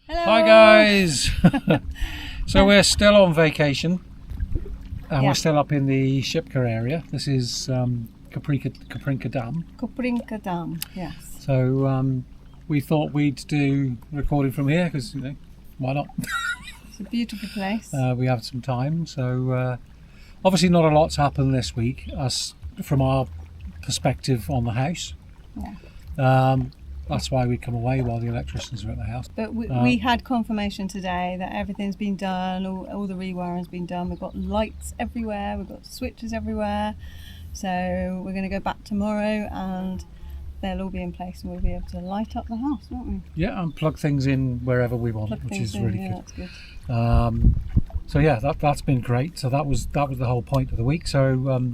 Hello. Hi guys! So we're still on vacation and we're still up in the Shipka area. This is Koprinka Dam. Koprinka Dam, yes. So we thought we'd do recording from here because, you know, why not? It's a beautiful place. We have some time. So obviously not a lot's happened this week as from our perspective on the house. Yeah. That's why we come away while the electricians are at the house. But we had confirmation today that everything's been done, all the rewiring's been done. We've got lights everywhere, we've got switches everywhere. So we're going to go back tomorrow and they'll all be in place and we'll be able to light up the house, won't we? Yeah, and plug things in wherever we want, which is really good. That's good. So yeah, that's been great. So that was the whole point of the week. So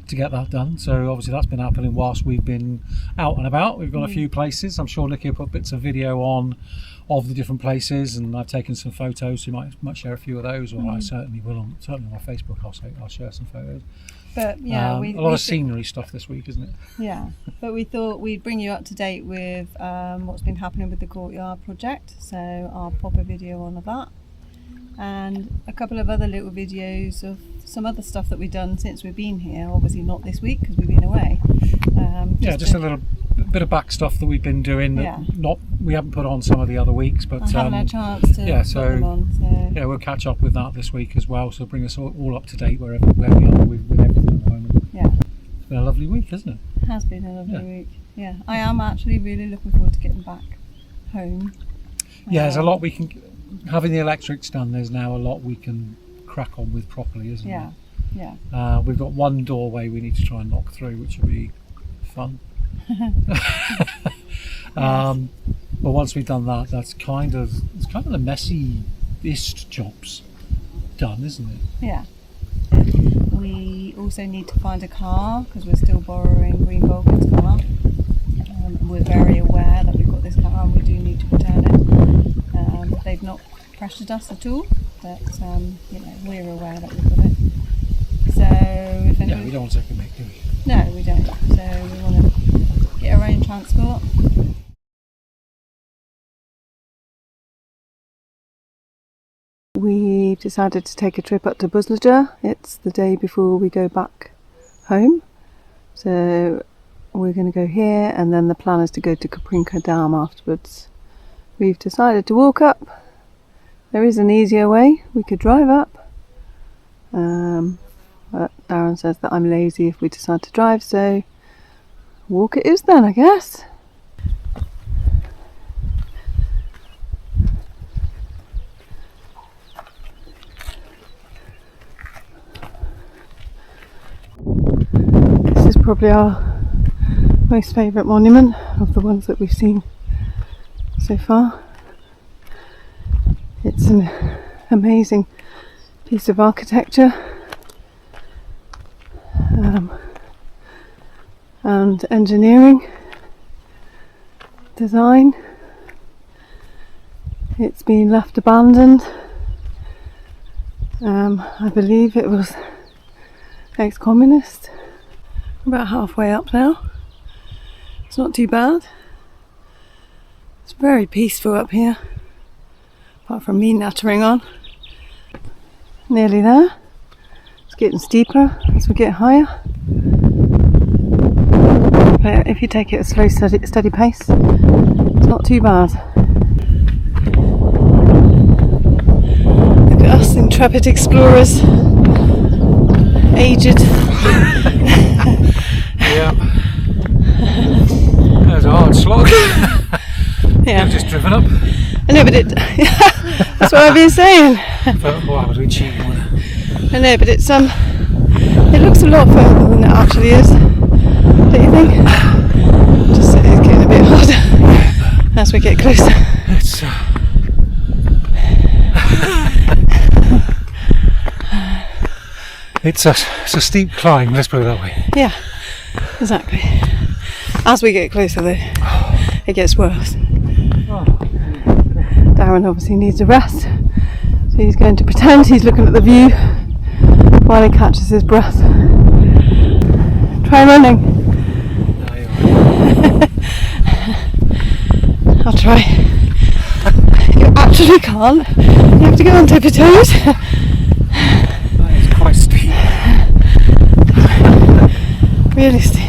to get that done. So obviously that's been happening whilst we've been out and about. We've gone a few places. I'm sure Nikki will put bits of video on of the different places, and I've taken some photos. So you might share a few of those, or I certainly will certainly on my Facebook. I'll share some photos. But yeah, a lot of scenery stuff this week, isn't it? Yeah, but we thought we'd bring you up to date with what's been happening with the Courtyard project. So I'll pop a video on of that, and a couple of other little videos of some other stuff that we've done since we've been here. Obviously not this week because we've been away. Just a little bit of back stuff that we've been doing. That we haven't put on some of the other weeks, but I haven't had a chance to put them on. So. Yeah, we'll catch up with that this week as well. So bring us all up to date where we are with everything at the moment. Yeah, it's been a lovely week, hasn't it? It has been a lovely week. Yeah, I am actually really looking forward to getting back home. Yeah, there's a lot we can. Having the electrics done, there's now a lot we can crack on with properly, isn't there? Yeah. We've got one doorway we need to try and knock through, which will be fun. But once we've done that, it's kind of the messy-ist jobs done, isn't it? Yeah. We also need to find a car because we're still borrowing Green Vulcan's car. We're very aware that we've got this car and we do need to return it. They've not pressured us at all, but we're aware that we've got it. So if we don't want to take a mick, do we? No, we don't. So we want to get our own transport. We've decided to take a trip up to Bulgaria. It's the day before we go back home. So we're going to go here and then the plan is to go to Koprinka Dam afterwards. We've decided to walk up. There is an easier way. We could drive up. But Darren says that I'm lazy if we decide to drive, so walk it is then, I guess. This is probably our most favourite monument of the ones that we've seen so far. It's an amazing piece of architecture and engineering design. It's been left abandoned. I believe it was ex-communist. About halfway up now. It's not too bad. It's very peaceful up here, apart from me nattering on. Nearly there. It's getting steeper as we get higher. But if you take it at a slow, steady pace, it's not too bad. Look at us, intrepid explorers. Aged. Yeah. There's a hard slog. Yeah. You've just driven up. I know, but that's what I've been saying. But what happened? We cheated. I know, but it's it looks a lot further than it actually is. Don't you think? Just it's getting a bit harder as we get closer. It's a steep climb, let's put it that way. Yeah, exactly. As we get closer though, it gets worse. Darren obviously needs a rest, so he's going to pretend he's looking at the view while he catches his breath. Try running. No, you're right. I'll try. You're literally can't. You have to go on tippy toes. That is quite steep. Really steep.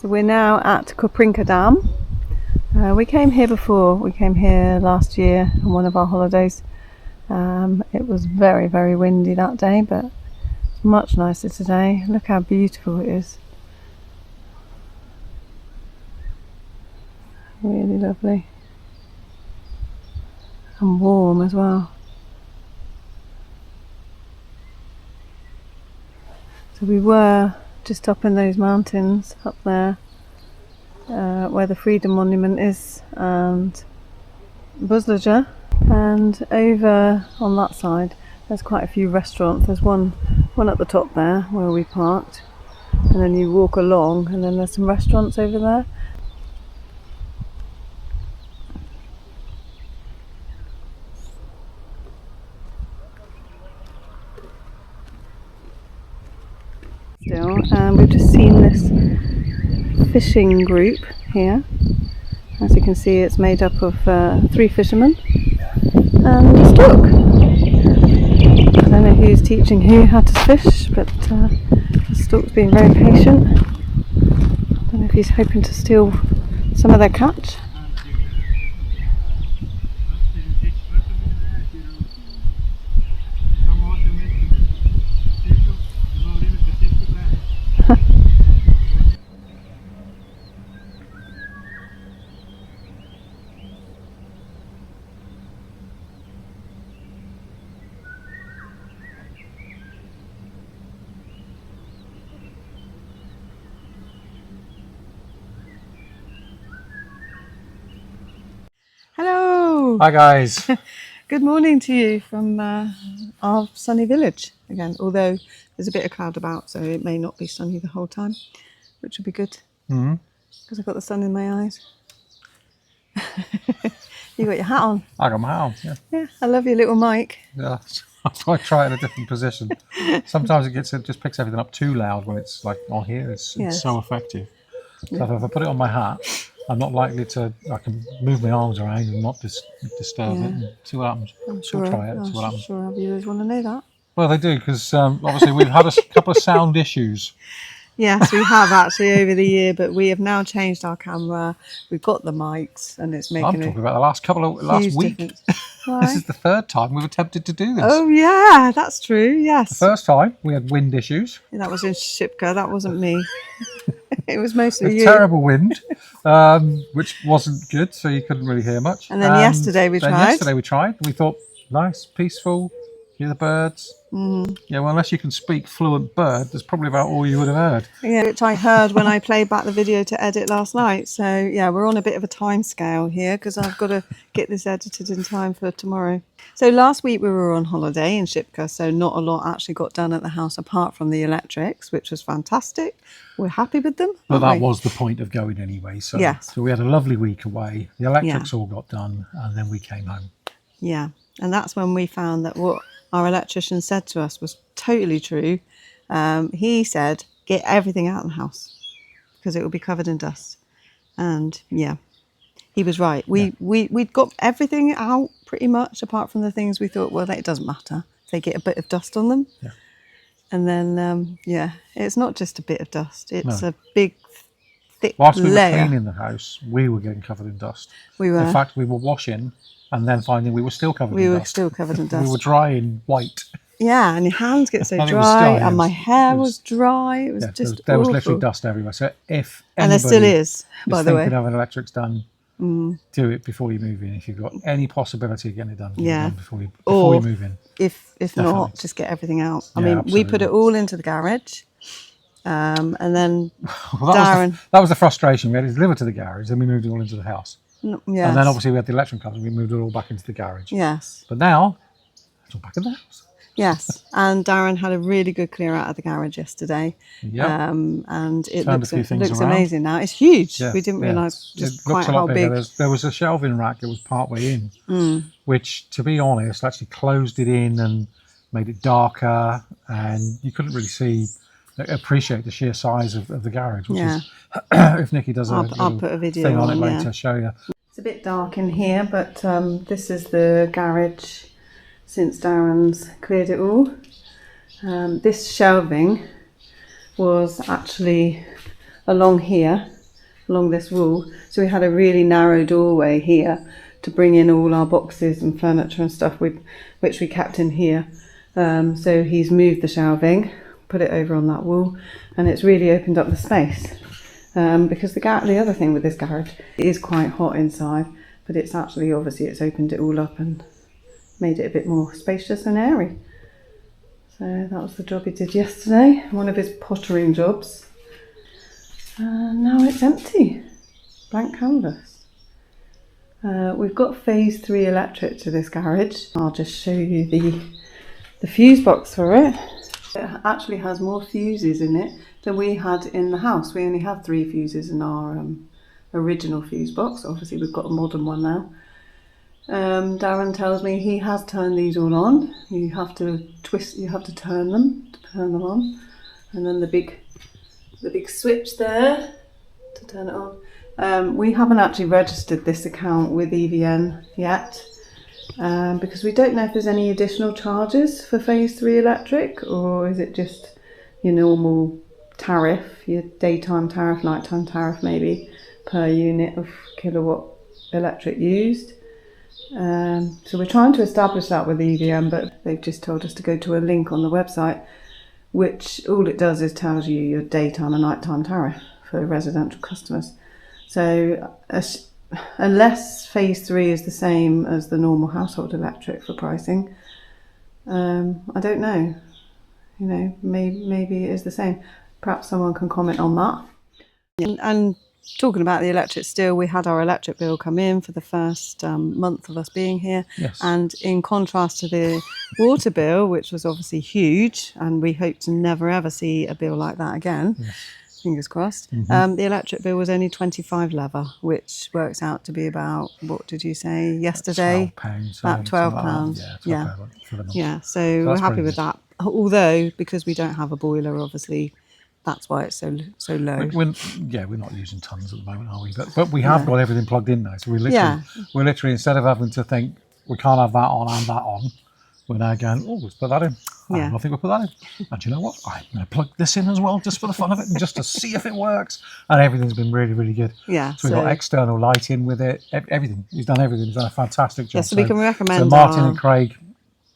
So we're now at Koprinka Dam. We came here before. We came here last year on one of our holidays. It was very, very windy that day, but it's much nicer today. Look how beautiful it is. Really lovely. And warm as well. So we were just up in those mountains up there where the Freedom Monument is, and Bulgaria, and over on that side there's quite a few restaurants. There's one at the top there where we parked, and then you walk along and then there's some restaurants over there. And we've just seen this fishing group here. As you can see, it's made up of 3 fishermen and a stork. I don't know who's teaching who how to fish, but the stork's being very patient. I don't know if he's hoping to steal some of their catch. Hello! Hi guys. Good morning to you from our sunny village again, although there's a bit of cloud about, so it may not be sunny the whole time, which would be good because I've got the sun in my eyes. You got your hat on. I got my hat on, yeah. Yeah, I love your little mic. Yeah, I try it in a different position. Sometimes it just picks everything up too loud when it's like on here. It's so effective. So if I put it on my hat, I'm not likely to. I can move my arms around and not disturb it. And see what happens. I'm sure. We'll try it. I'm See what happens. sure our viewers want to know that. Well, they do because obviously we've had a couple of sound issues. Yes, we have actually over the year, but we have now changed our camera. We've got the mics, and it's making. I'm talking about the last week. This is the third time we've attempted to do this. Oh yeah, that's true. Yes. The first time we had wind issues. That was in Shipka. That wasn't me. It was mostly you. Terrible wind, which wasn't good, so you couldn't really hear much. And then yesterday we tried. We thought, nice, peaceful, hear the birds. Yeah, well, unless you can speak fluent bird, that's probably about all you would have heard. Yeah, which I heard when I played back the video to edit last night. So yeah, we're on a bit of a time scale here because I've got to get this edited in time for tomorrow. So last week we were on holiday in Shipka, so not a lot actually got done at the house apart from the electrics, which was fantastic. We're happy with them. But that was the point of going anyway. So, yes. So we had a lovely week away. The electrics all got done, and then we came home. Yeah, and that's when we found that what our electrician said to us was totally true. He said, get everything out of the house because it will be covered in dust. And yeah, he was right. We'd got everything out pretty much apart from the things we thought, well, it doesn't matter. They get a bit of dust on them. Yeah. And then, it's not just a bit of dust. It's a big, thick Whilst we layer. were cleaning the house, we were getting covered in dust. We were. In fact, we were washing and then finding we were still covered in dust. We were still covered in dust. We were drying white. Yeah, and your hands get so And dry, and my hair was dry. It was just there was awful. literally dust everywhere. So if and there still is, by the way, thinking of an electrics done, do it before you move in. If you've got any possibility of getting it done, get it done before you move in. If not, just get everything out. I mean, absolutely. We put it all into the garage, and then that was the frustration. We had it delivered to the garage, then we moved it all into the house. Yes. And then obviously we had the electric comes and we moved it all back into the garage. Yes. But now it's all back in the house. Yes, and Darren had a really good clear out of the garage yesterday. Yep. And it looks amazing now. It's huge. Yeah. We didn't realise just quite a lot how bigger. big. There was a shelving rack that was partway in, which, to be honest, actually closed it in and made it darker, and you couldn't really appreciate the sheer size of the garage, which is, if Nikki does I'll put a video thing on it later, show you. It's a bit dark in here, but this is the garage since Darren's cleared it all. This shelving was actually along here, along this wall, so we had a really narrow doorway here to bring in all our boxes and furniture and stuff which we kept in here. So he's moved the shelving, put it over on that wall, and it's really opened up the space. Because the other thing with this garage, it is quite hot inside, but it's actually, obviously, it's opened it all up and made it a bit more spacious and airy. So that was the job he did yesterday, one of his pottering jobs. And now it's empty, blank canvas. We've got phase 3 electric to this garage. I'll just show you the fuse box for it. It actually has more fuses in it than we had in the house. We only had 3 fuses in our original fuse box. Obviously we've got a modern one now. Darren tells me he has turned these all on. You have to turn them on, and then the big switch there to turn it on. We haven't actually registered this account with EVN yet. Because we don't know if there's any additional charges for phase 3 electric, or is it just your normal tariff, your daytime tariff, nighttime tariff maybe, per unit of kilowatt electric used. So we're trying to establish that with EVN, but they've just told us to go to a link on the website, which all it does is tells you your daytime and nighttime tariff for residential customers. So unless phase 3 is the same as the normal household electric for pricing, I don't know. You know, maybe it is the same. Perhaps someone can comment on that. And talking about the electric still, we had our electric bill come in for the first month of us being here. Yes. And in contrast to the water bill, which was obviously huge, and we hope to never ever see a bill like that again. Yes. Fingers crossed. Mm-hmm. The electric bill was only 25 lever, which works out to be about, what did you say yesterday? £12. About £12. Yeah, £12 for the month. Yeah, so we're happy with that. Although, because we don't have a boiler, obviously, that's why it's so low. We're not using tons at the moment, are we? But we have got everything plugged in now. So we're literally instead of having to think we can't have that on and that on, we're now going, oh, let's put that in. I think we'll put that in. And you know what? I'm going to plug this in as well, just for the fun of it, and just to see if it works. And everything's been really, really good. Yeah. So we've got external lighting with it. Everything. He's done everything. He's done a fantastic job. Yeah, so we can recommend. So Martin and Craig,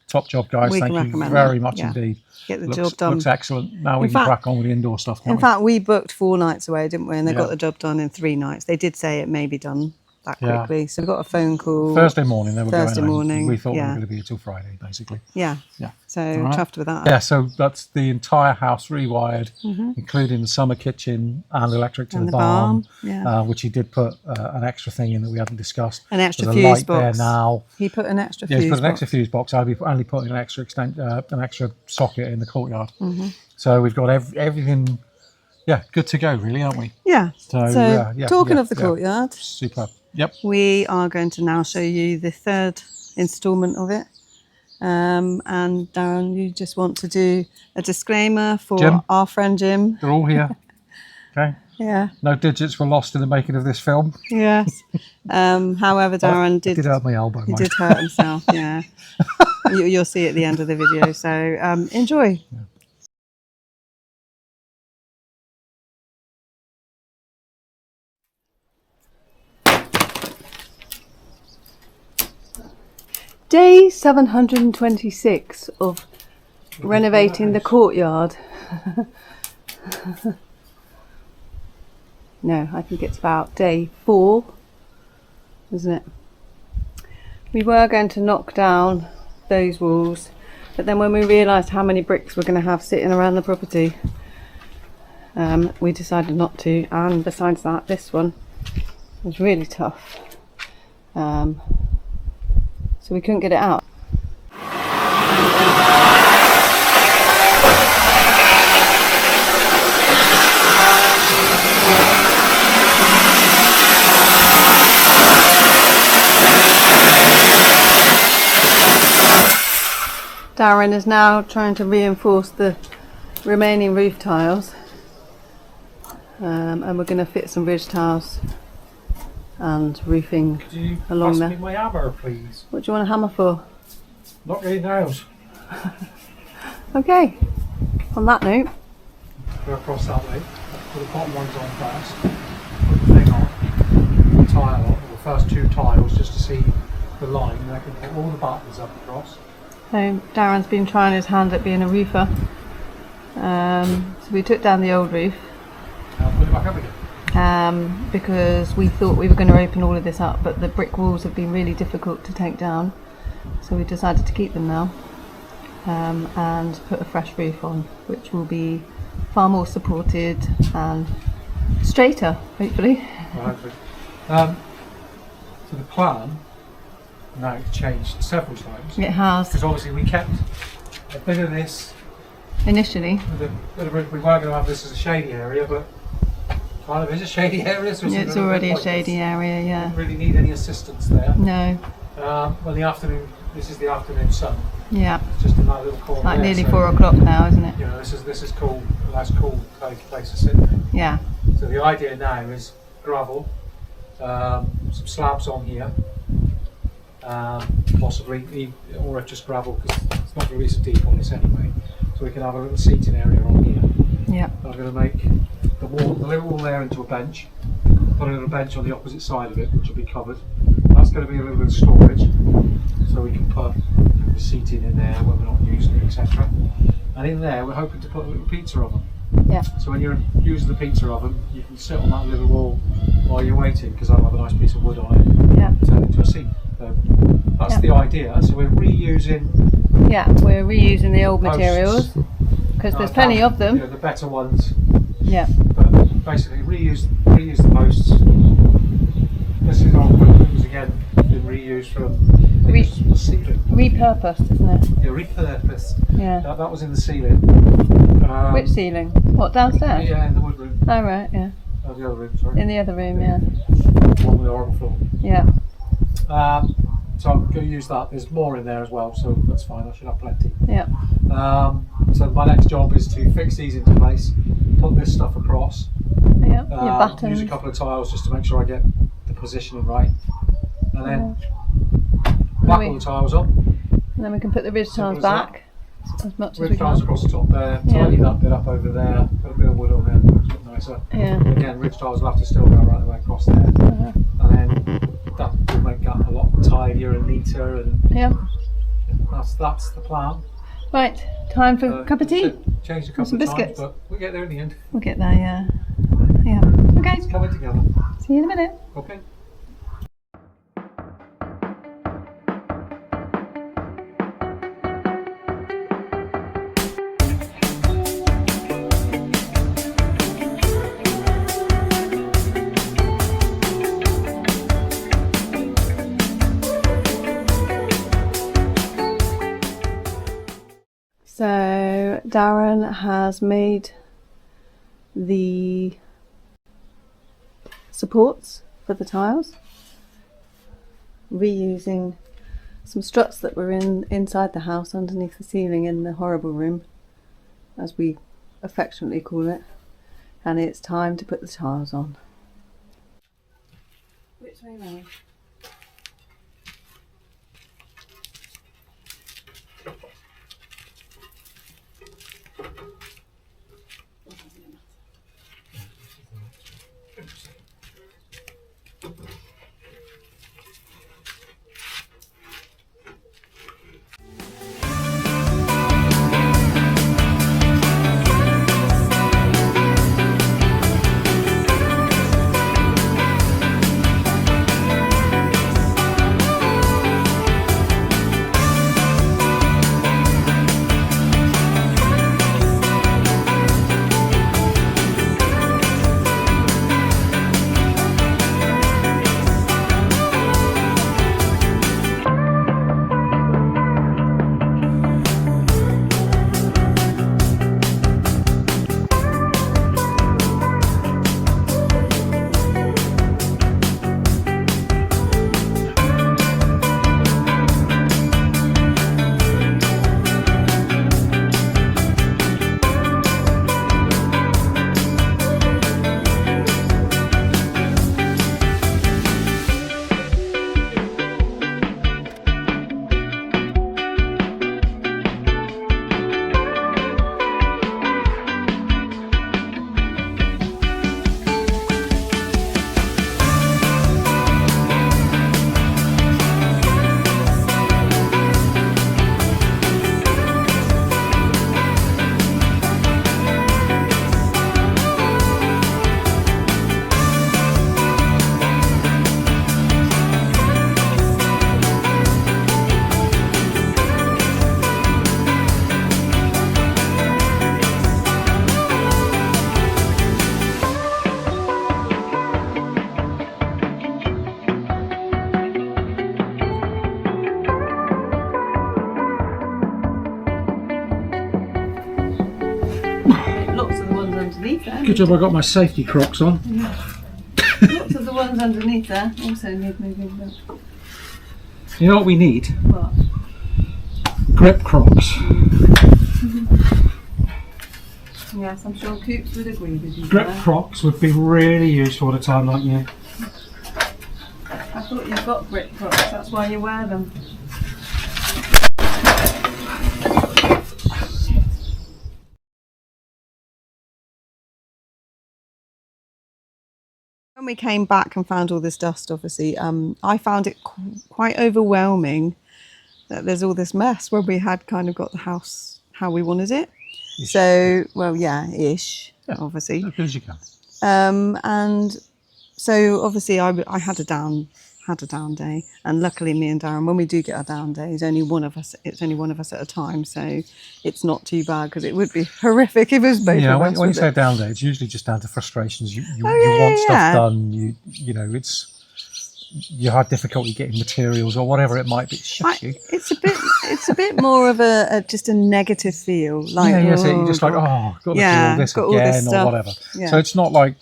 top job guys. Thank you very much Yeah. indeed. Get the job done. Looks excellent. Now we can crack on with the indoor stuff. In fact, we booked 4 nights away, didn't we? And they got the job done in 3 nights. They did say it may be done that quickly. So we got a phone call Thursday morning. They were Thursday going morning. home. We thought we were going to be here till Friday, basically. Yeah. So chuffed with that. Yeah. So that's the entire house rewired, including the summer kitchen and electric to the barn. Which he did put an extra thing in that we hadn't discussed. An extra There's a fuse light box. there now. He put an extra fuse box. Yeah, he put an extra fuse box. I'll be only putting an extra socket in the courtyard. So we've got everything. Yeah, good to go, really, aren't we? Yeah. So talking of the courtyard, superb. Yep. We are going to now show you the 3rd instalment of it. And Darren, you just want to do a disclaimer for Jim. Our friend Jim. They're all here. Okay. Yeah. No digits were lost in the making of this film. Yes. However, Darren did hurt my elbow. He did hurt himself. Yeah. You'll see at the end of the video. So enjoy. Yeah. Day 726 of renovating the courtyard. No, I think it's about day 4, isn't it? We were going to knock down those walls, but then when we realised how many bricks we're going to have sitting around the property, we decided not to. And besides that, this one was really tough. So we couldn't get it out. Darren is now trying to reinforce the remaining roof tiles, and we're going to fit some ridge tiles and roofing along there. Could you pass me my hammer, please? What do you want a hammer for? Not really nails. Okay, on that note. Go across that way. Put the bottom ones on first. Put the thing on, the tile on, the first 2 tiles just to see the line, and I can put all the buttons up across. So Darren's been trying his hand at being a roofer. So we took down the old roof. Now put it back up again. Because we thought we were going to open all of this up, but the brick walls have been really difficult to take down, so we decided to keep them now, and put a fresh roof on, which will be far more supported and straighter, hopefully. Well, hopefully. So the plan now it's changed several times. It has. Because obviously we kept a bit of this initially. We weren't going to have this as a shady area, but kind of is a shady area. So it's already a shady area, yeah. Don't really need any assistance there. No. Well, the afternoon. This is the afternoon sun. Yeah. It's just in that little corner. Like there, nearly 4 o'clock now, isn't it? You know, this is cool. A nice, cool place to sit in. Yeah. So the idea now is gravel, some slabs on here, possibly, or just gravel because it's not going to be so deep on this anyway. So we can have a little seating area on here. Yeah. I'm going to make the little wall there into a bench. Put a little bench on the opposite side of it, which will be covered. That's going to be a little bit of storage, so we can put the seating in there when we're not using it, etc. And in there, we're hoping to put a little pizza oven. Yeah. So when you're using the pizza oven, you can sit on that little wall while you're waiting, because that'll have a nice piece of wood on it. Yeah. Turn it into a seat. So that's the idea. So we're reusing. Yeah, we're reusing the old materials because there's plenty of them. You know, the better ones. Yeah. But basically, reuse the posts. This is our equipment, again been reused from it's the ceiling. Repurposed, isn't it? Yeah, repurposed. Yeah. That was in the ceiling. Which ceiling? What, downstairs? Yeah, in the wood room. Oh, right, yeah. Oh, the other room, sorry. In the other room, yeah. One with the horrible floor. Yeah. So I'm going to use that. There's more in there as well, so that's fine. I should have plenty. Yeah. So my next job is to fix these into place, put this stuff across. Yeah. Your buttons. Use a couple of tiles just to make sure I get the positioning right, and then whack all the tiles up. And then we can put the ridge tiles back as much as we Ridge tiles can. across the top there. Tidy that bit up over there. Put a bit of wood on there. Looks a bit nicer. Yeah. Again, ridge tiles will have to still go right the way across there, and then that will make that a lot tidier and neater. And Yeah. that's the plan. Right, time for a cup of tea. Changed a couple some of times, biscuits. but we'll get there in the end. We'll get there, yeah. Yeah. Okay. It's coming together. See you in a minute. Okay. So Darren has made the supports for the tiles, reusing some struts that were inside the house underneath the ceiling in the horrible room, as we affectionately call it, and it's time to put the tiles on. Which way round? Good job I got my safety Crocs on. Lots of the ones underneath there also need moving. You know what we need? What? Grip Crocs. Yes, I'm sure Coops would agree with you. Grip Crocs would be really useful at a time like you. I thought you've got grip Crocs, that's why you wear them. When we came back and found all this dust, obviously, I found it quite overwhelming that there's all this mess when we had kind of got the house how we wanted it. Ish. So, well, yeah, ish, yeah, obviously. As good as you can. And so, obviously, I had a down day, and luckily, me and Darren, when we do get a down day, it's only one of us at a time, so it's not too bad, because it would be horrific if it was both of us. When you say a down day, it's usually just down to frustrations. You want stuff done. You know, it's you had difficulty getting materials or whatever it might be. Shush you. It's a bit more of just a negative feel. Like, Yeah, so you're oh, just like, God. got to do all this got all this again or stuff. whatever. Yeah. So it's not like,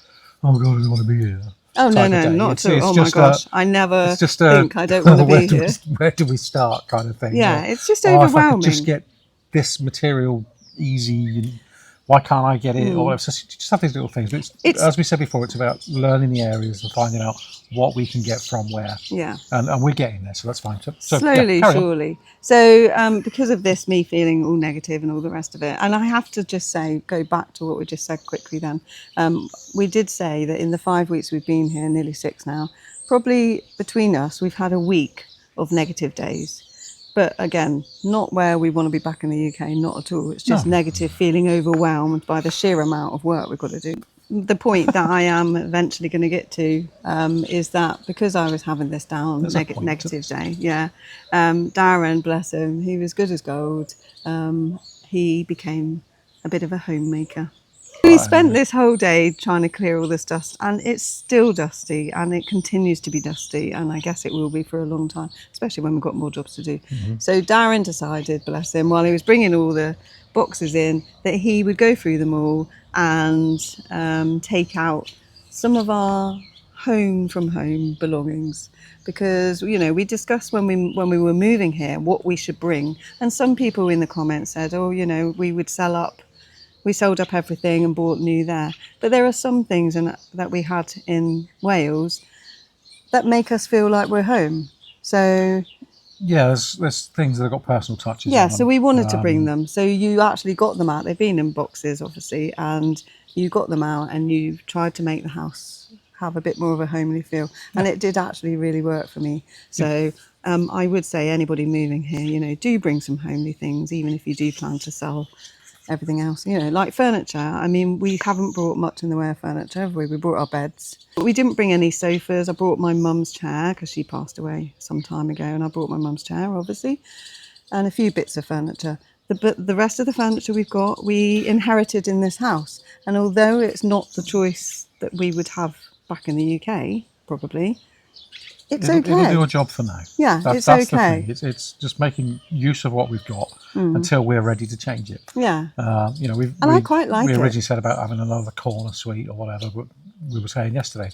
oh God, I want to be here. Oh no, type of day. not at all. It's Oh my just gosh, I never it's just think I don't want to be here. Where do we start, kind of thing? Yeah, Or, it's just oh, if I could overwhelming. just get this material easy, and why can't I get it? Or whatever. So just have these little things. But it's, as we said before, it's about learning the areas and finding out what we can get from where. Yeah. And we're getting there, so that's fine. So Slowly, yeah, surely. So because of this, me feeling all negative and all the rest of it, and I have to just say, go back to what we just said quickly then. We did say that in the 5 weeks we've been here, nearly 6 now, probably between us, we've had a week of negative days. But again, not where we want to be back in the UK, not at all. It's just negative, feeling overwhelmed by the sheer amount of work we've got to do. The point that I am eventually going to get to is that because I was having this down negative day, Darren, bless him, he was good as gold. He became a bit of a homemaker. We spent this whole day trying to clear all this dust, and it's still dusty, and it continues to be dusty, and I guess it will be for a long time, especially when we've got more jobs to do. So Darren decided, bless him, while he was bringing all the boxes in, that he would go through them all and take out some of our home from home belongings, because we discussed when we were moving here what we should bring, and some people in the comments said, we sold up everything and bought new there. But there are some things that we had in Wales that make us feel like we're home. So yeah, there's things that have got personal touches. Yeah, so we wanted to bring them. So you actually got them out. They've been in boxes, obviously, and you got them out and you tried to make the house have a bit more of a homely feel. And it did actually really work for me. So I would say anybody moving here, do bring some homely things, even if you do plan to sell everything else, like furniture. I mean, we haven't brought much in the way of furniture, have we? We brought our beds. But we didn't bring any sofas. I brought my mum's chair because she passed away some time ago, and I brought my mum's chair, obviously, and a few bits of furniture. But the rest of the furniture we inherited in this house. And although it's not the choice that we would have back in the UK, probably, it's okay. It'll do a job for now. Yeah, that's okay. The thing. It's just making use of what we've got until we're ready to change it. Yeah. I quite like it. We originally said about having another corner suite or whatever, but we were saying yesterday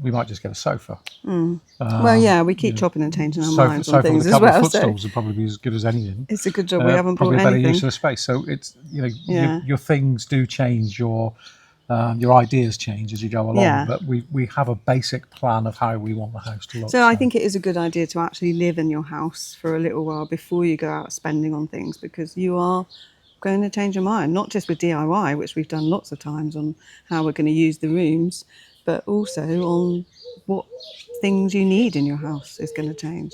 we might just get a sofa. We keep chopping and changing our minds on things as well. Sofa with footstools would probably be as good as anything. It's a good job we haven't bought anything. Probably better use of the space. So it's your things do change, your ideas change as you go along, but we have a basic plan of how we want the house to look. So I think it is a good idea to actually live in your house for a little while before you go out spending on things, because you are going to change your mind, not just with DIY, which we've done lots of times on how we're going to use the rooms, but also on what things you need in your house is going to change.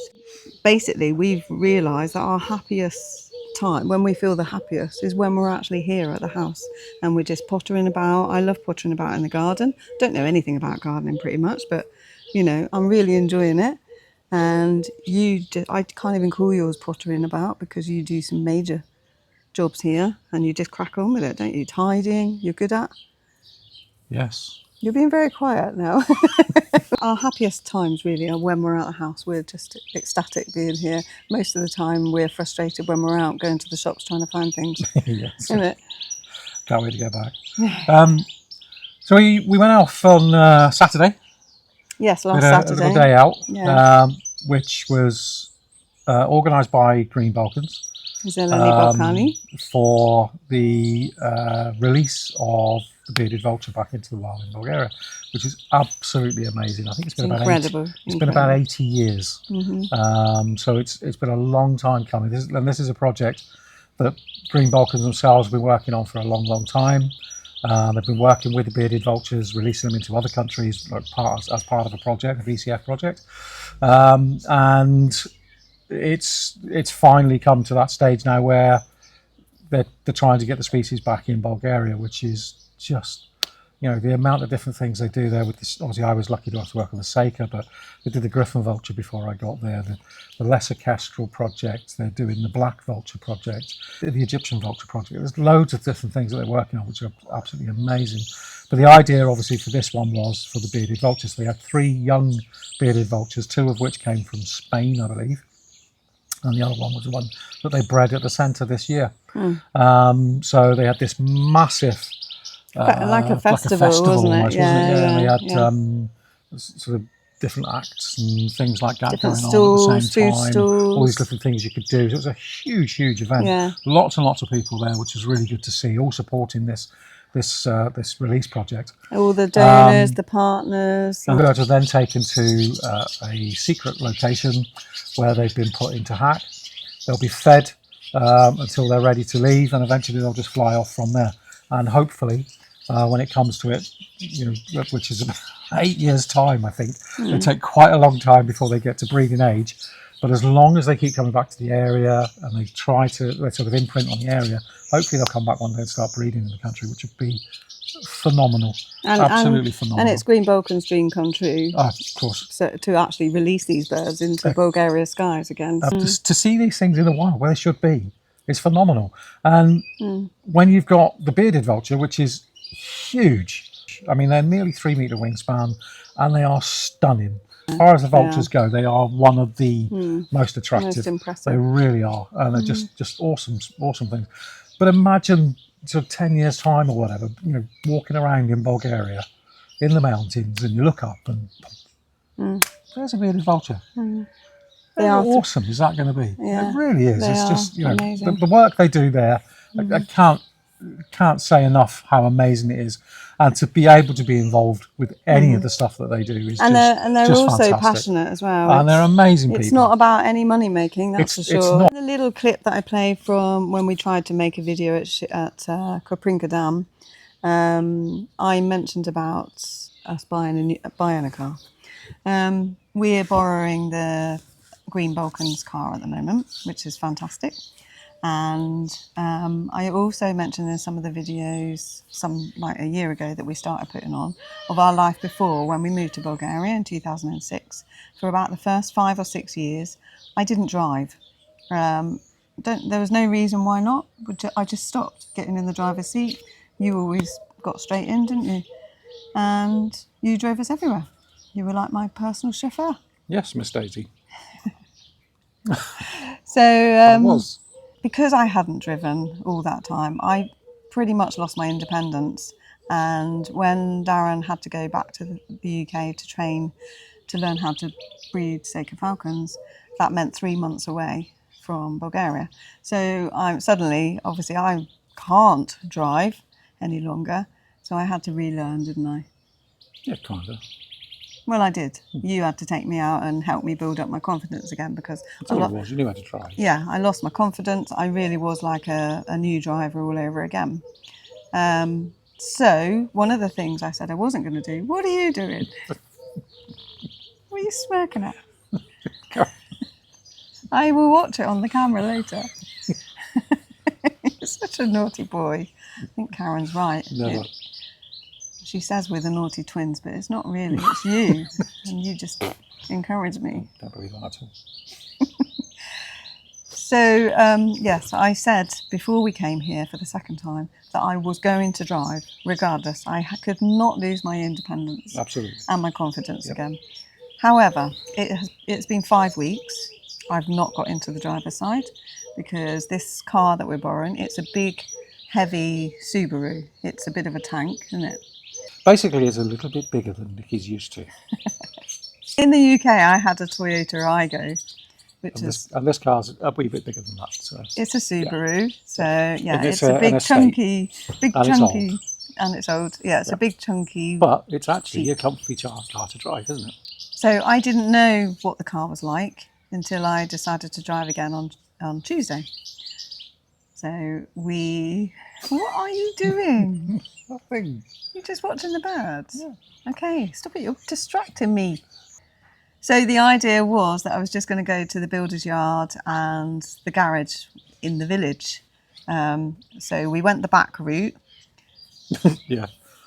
Basically, we've realised that our happiest time, when we feel the happiest, is when we're actually here at the house and we're just pottering about. I love pottering about in the garden. Don't know anything about gardening pretty much, but I'm really enjoying it. And I can't even call yours pottering about, because you do some major jobs here and you just crack on with it, don't you? Tidying, you're good at. Yes. You're being very quiet now. Our happiest times really are when we're out of the house. We're just ecstatic being here. Most of the time we're frustrated when we're out going to the shops trying to find things. Yes. Isn't it? Can't wait to go back. So we went off on Saturday. Yes, last Saturday. A little day out, yeah. Which was organised by Green Balkans. For the release of the Bearded Vulture back into the wild in Bulgaria, which is absolutely amazing. I think it's been about 80 years. So it's been a long time coming. This is a project that Green Balkans themselves have been working on for a long, long time. They've been working with the Bearded Vultures, releasing them into other countries as part of a project, a VCF project, and it's finally come to that stage now where they're trying to get the species back in Bulgaria, which is just you know, the amount of different things they do there with this. Obviously, I was lucky to have to work on the Seika, but they did the Griffon Vulture before I got there, the Lesser Kestrel project, they're doing the Black Vulture project, the Egyptian Vulture project. There's loads of different things that they're working on, which are absolutely amazing. But the idea, obviously, for this one was for the Bearded Vultures. They had 3 young Bearded Vultures, 2 of which came from Spain, I believe. And the other one was the one that they bred at the centre this year. So they had this massive... like a festival, wasn't it? Almost, Yeah, wasn't it? yeah, And they had sort of different acts and things like that different going stalls, on at the same food time. stalls. All these different things you could do. So it was a huge event. Yeah. Lots and lots of people there, which was really good to see, all supporting this release project. All the donors, the partners. And the birds are then taken to a secret location where they've been put into hack. They'll be fed until they're ready to leave, and eventually they'll just fly off from there. And hopefully, when it comes to it, you know, which is about 8 years' time, I think, it'll take quite a long time before they get to breeding age. But as long as they keep coming back to the area and they sort of imprint on the area, hopefully they'll come back one day and start breeding in the country, which would be phenomenal. Absolutely phenomenal. And it's Green Balkan's dream come true. Of course. So to actually release these birds into Bulgaria skies again. To see these things in the wild where they should be is phenomenal. And when you've got the Bearded Vulture, which is huge, I mean, they're nearly 3 metre wingspan and they are stunning. As far as the vultures go, they are one of the most attractive. Most impressive. They really are. And they're just awesome things. But imagine sort of 10 years' time or whatever, you know, walking around in Bulgaria, in the mountains, and you look up and there's a Bearded Vulture. How awesome is that going to be? Yeah, it really is. They It's are just, you know, amazing. the work they do there, I can't say enough how amazing it is. And to be able to be involved with any of the stuff that they do is and they're just also fantastic. passionate as well. And they're amazing people. It's not about any money making, that's for It's sure. not. The little clip that I played from when we tried to make a video at Koprinka Dam, I mentioned about us buying a car. We're borrowing the Green Balkans car at the moment, which is fantastic. And I also mentioned in some of the videos, like a year ago, that we started putting on, of our life before when we moved to Bulgaria in 2006. For about the first 5 or 6 years, I didn't drive. There was no reason why not. I just stopped getting in the driver's seat. You always got straight in, didn't you? And you drove us everywhere. You were like my personal chauffeur. Yes, Miss Daisy. So I was. Because I hadn't driven all that time, I pretty much lost my independence. And when Darren had to go back to the UK to train to learn how to breed Seika falcons, that meant 3 months away from Bulgaria. So obviously I can't drive any longer. So I had to relearn, didn't I? Yeah, kind of. Well, I did. You had to take me out and help me build up my confidence again because That's all it was. You knew how to try. Yeah, I lost my confidence. I really was like a new driver all over again. So one of the things I said I wasn't going to do, what are you doing? What are you smirking at? I will watch it on the camera later. You're such a naughty boy. I think Karen's right. Never. She says we're the naughty twins, but it's not really. It's you. And you just encourage me. Don't believe that at all. So, yes, I said before we came here for the second time that I was going to drive regardless. I could not lose my independence. Absolutely. And my confidence again. However, it's been 5 weeks. I've not got into the driver's side because this car that we're borrowing, it's a big, heavy Subaru. It's a bit of a tank, isn't it? Basically, it's a little bit bigger than Nikki's used to. In the UK, I had a Toyota Aygo, which and this car's a wee bit bigger than that. So it's a Subaru. Yeah. So yeah, it's a big chunky, and it's old. Yeah, it's a big chunky. But it's actually a comfy car to drive, isn't it? So I didn't know what the car was like until I decided to drive again on Tuesday. So what are you doing? Nothing. You're just watching the birds? Yeah. Okay, stop it, you're distracting me. So the idea was that I was just going to go to the builder's yard and the garage in the village. So we went the back route. Yeah.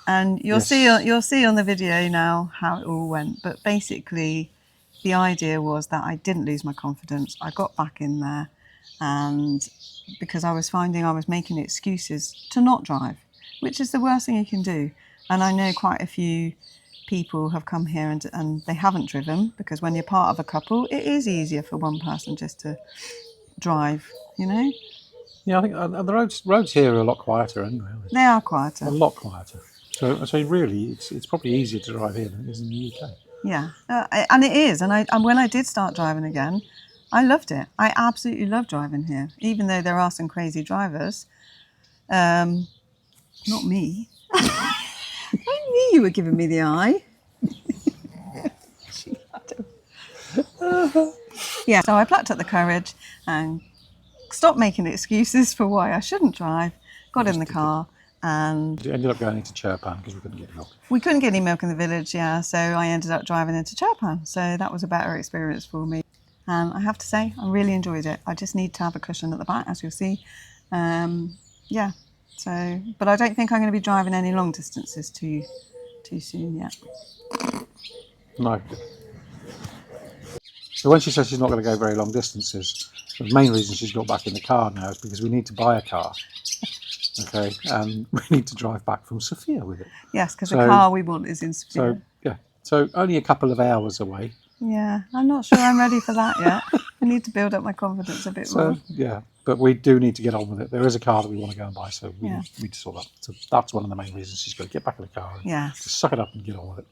And you'll see on the video now how it all went. But basically, the idea was that I didn't lose my confidence. I got back in there, and because I was finding I was making excuses to not drive, which is the worst thing you can do. And I know quite a few people have come here and they haven't driven, because when you're part of a couple, it is easier for one person just to drive, you know? Yeah, I think the roads here are a lot quieter anyway. They are quieter. A lot quieter. So really, it's probably easier to drive here than it is in the UK. Yeah, and it is. And when I did start driving again, I loved it. I absolutely love driving here, even though there are some crazy drivers. Not me. I knew you were giving me the eye. Yeah, so I plucked up the courage and stopped making excuses for why I shouldn't drive, got in the car, and... You ended up going into Chirpan because we couldn't get milk. We couldn't get any milk in the village, yeah, so I ended up driving into Chirpan, so that was a better experience for me. And I have to say, I really enjoyed it. I just need to have a cushion at the back, as you'll see. Yeah, so... But I don't think I'm going to be driving any long distances too soon yet. No. So when she says she's not going to go very long distances, the main reason she's got back in the car now is because we need to buy a car. Okay, and we need to drive back from Sofia with it. Yes, because the car we want is in Sofia. So only a couple of hours away. Yeah, I'm not sure I'm ready for that yet. I need to build up my confidence a bit more. Yeah, but we do need to get on with it. There is a car that we want to go and buy, so we need to sort that. So that's one of the main reasons she's got to get back in the car. And just suck it up and get on with it.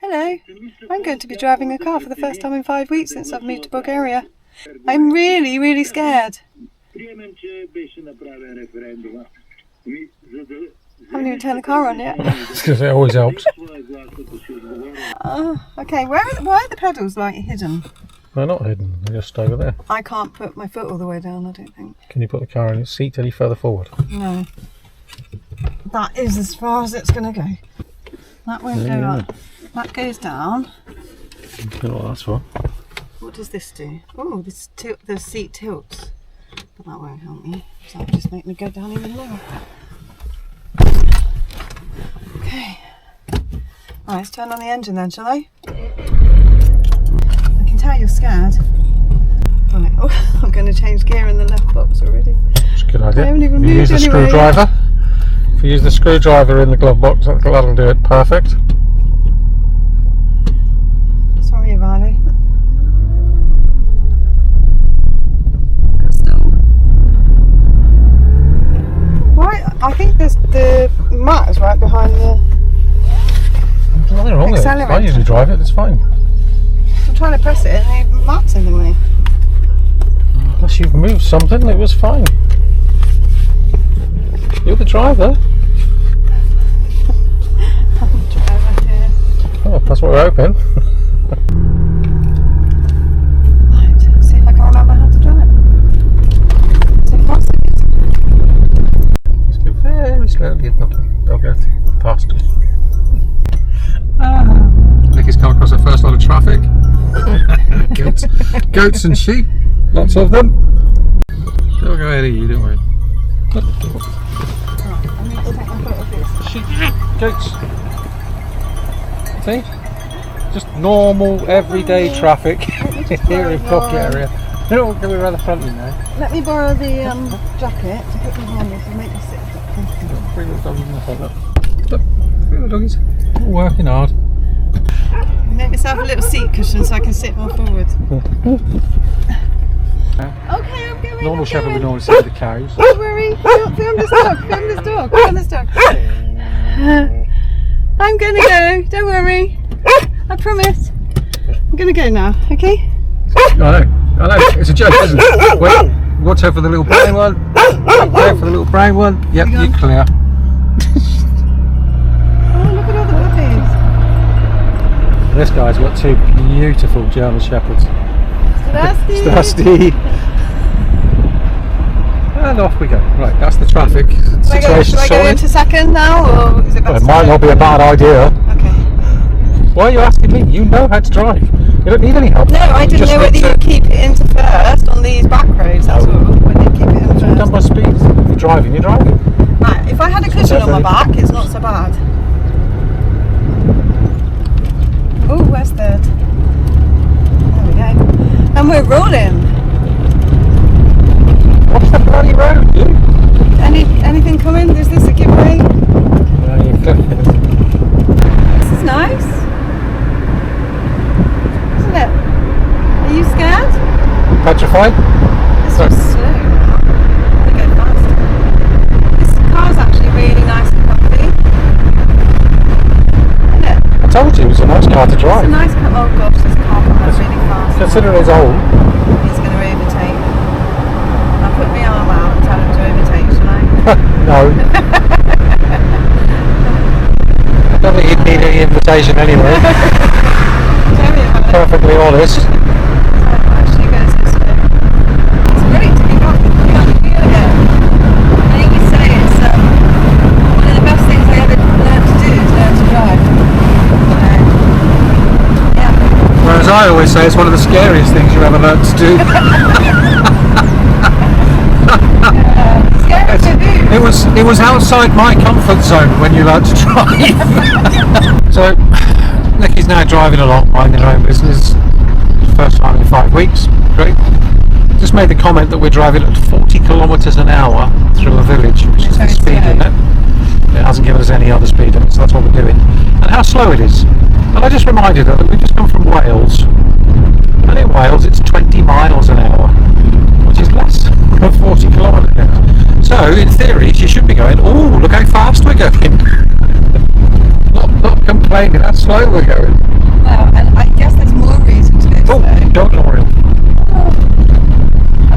Hello, I'm going to be driving a car for the first time in 5 weeks since I've moved to Bulgaria. I'm really, really scared. Haven't even turned the car on yet. Because it always helps. Okay, why are the pedals like hidden? They're not hidden, they're just over there. I can't put my foot all the way down, I don't think. Can you put the car in its seat any further forward? No. That is as far as it's going to go. That won't go up. That goes down. I don't know what that's for. What does this do? Oh, the seat tilts. But that won't help me. So that'll just make me go down even lower. Okay. Right, let's turn on the engine then, shall I? I can tell you're scared. Right, oh, I'm going to change gear in the left box already. That's a good idea. I haven't even moved use the screwdriver. If you use the screwdriver in the glove box, that'll do it perfect. Sorry, Lavalier. Right, I think the mat is right behind the There's nothing wrong with it. I usually drive it, it's fine. I'm trying to press it and the mat's in the way. Unless you've moved something, it was fine. You're the driver. I'm the driver here. Oh, that's what we're hoping. Right, let's see if I can remember how to drive. So fast it is. Just go very slowly, they'll go past us. Nikki's come across her first lot of traffic. Goats and sheep, lots of them. They'll go ahead of you, don't worry. Right, I need to take my foot off this. Sheep, goats. See? Just normal, everyday traffic here in Courtyard area. You know what, can we around the front in there? Let me borrow the jacket to put behind this and make me sit comfortable. Bring the doggies in the front. Look, bring the doggies. All working hard. Make myself a little seat cushion so I can sit more forward. Okay, I'm going. Normal shepherd would normally sit with the cows. Don't worry. Film this dog. Film this dog. Film this dog. I'm gonna go. Don't worry. I promise. I'm gonna go now. Okay? I know. It's a joke, isn't it? Wait. Watch out for the little brown one. Watch out for the little brown one. Yep, you're clear. Oh, look at all the puppies. This guy's got two beautiful German shepherds. Stasty. And off we go. Right, that's the traffic situation. Should I go into second now, or is it better? It might not be a bad idea. Okay. Why are you asking me? You know how to drive. You don't need any help. No, I didn't know whether you keep it into first on these back roads. That's what. Whether you keep it in first. done by speed. If you're driving, you're driving. Right, if I had a cushion on my back, it's not so bad. Oh, where's third? There we go. And we're rolling. What's the bloody road, dude? Anything coming? Is this a giveaway? No, you're cooking. This is nice. Isn't it? Are you scared? Petrified? This was slow now. They go fast. This car's actually really nice and comfy. Isn't it? I told you it was a nice car to It's a drive. nice car. Oh gosh, this car comes really fast. Considering it's old. He's going to overtake. I'll put my arm out and tell him to overtake, shall I? No. I don't think he'd need any invitation anyway. Tell me about it. Perfectly honest. Actually goes this way. It's great to be back here again. I always say it's one of the best things I ever learned to do is learn to drive. Yeah. Whereas I always say it's one of the scariest things you ever learnt to do. Scary to do. It was outside my comfort zone when you learnt to drive. So Nikki's now driving along, minding her own business. First time in 5 weeks. Great. Just made the comment that we're driving at 40 kilometres an hour through a village, which is the speed limit. It hasn't given us any other speed limit, so that's what we're doing. And how slow it is. And I just reminded her that we've just come from Wales. And in Wales it's 20 miles an hour, which is less than 40 kilometres an hour. So in theory she should be going, oh, look how fast we're going. not complaining how slow we're going. Well, and I guess there's more reason to go slow. Don't worry.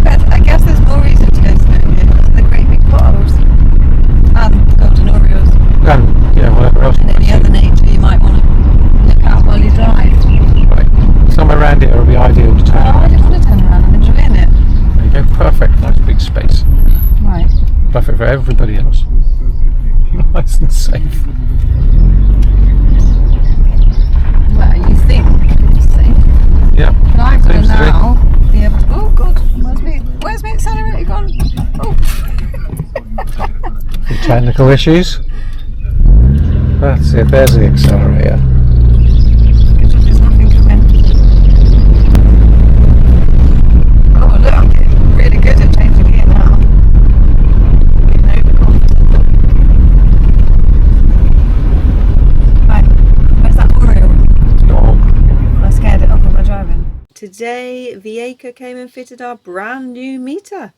I guess there's more reason to go slow here because of the great big potholes and the golden Oreos And yeah, whatever else. and any other nature you might want to look at while you drive. Right. Somewhere around here will be ideal to turn Oh, I around. don't want to turn around, I'm enjoying it. There you go, perfect, nice big space. Right. Perfect for everybody else. Nice and safe. Well, you think it's safe. Yeah. But I'm going to Seems to be. now be able to. Oh, God. Where's my accelerator gone? Oh. Some technical issues. That's it, there's the accelerator. There's nothing coming. Oh, look, I'm getting really good at changing gear now. Getting overconfident. Right, where's that Oreo? Oh, I scared it off when we're driving. Today, Vieka came and fitted our brand new meter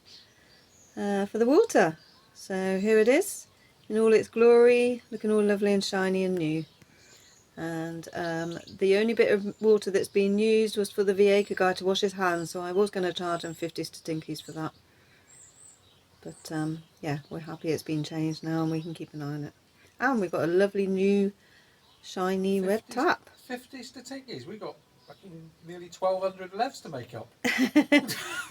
for the water. So here it is, in all its glory, looking all lovely and shiny and new. And the only bit of water that's been used was for the Vieka guy to wash his hands, so I was going to charge him 50 stinkies for that. But yeah, we're happy it's been changed now and we can keep an eye on it. And we've got a lovely new shiny red tap. 50 statinkies, we got fucking nearly 1,200 levs to make up.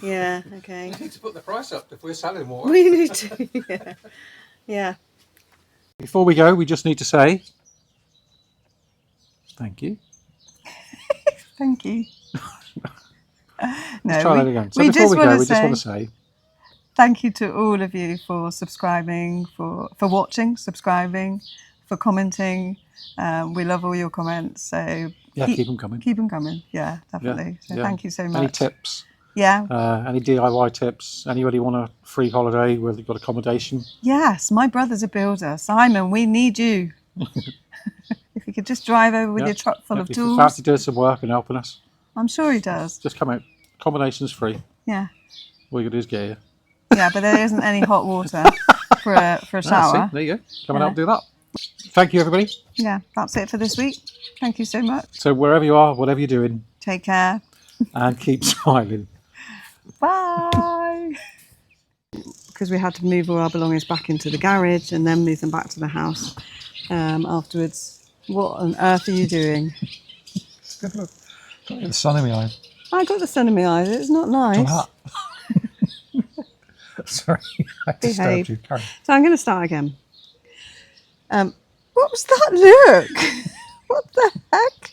Yeah, okay. We need to put the price up if we're selling water. We need to, yeah. Yeah. Before we go, we just need to say thank you. Thank you. Let's try that again. So before we go, we just want to say thank you to all of you for subscribing, for watching, subscribing, for commenting. We love all your comments. So yeah, keep them coming. Keep them coming. Yeah, definitely. So thank you so much. Any tips? Yeah. Any DIY tips? Anybody want a free holiday where they've got accommodation? Yes, my brother's a builder. Simon, we need you. If you could just drive over with your truck full of if tools. you fancy doing some work and helping us, I'm sure he does. just come out. Accommodation's free. Yeah. All you got to do is get here. Yeah, but there isn't any hot water for a shower. See, there you go. Come and help do that. Thank you, everybody. Yeah, that's it for this week. Thank you so much. So wherever you are, whatever you're doing, Take care. and keep smiling. Bye. Because we had to move all our belongings back into the garage and then move them back to the house afterwards. What on earth are you doing? Got the sun in my eye. I got the sun in my eyes. It's not nice. Sorry, I disturbed you. Carry on. So I'm going to start again. What was that look? What the heck?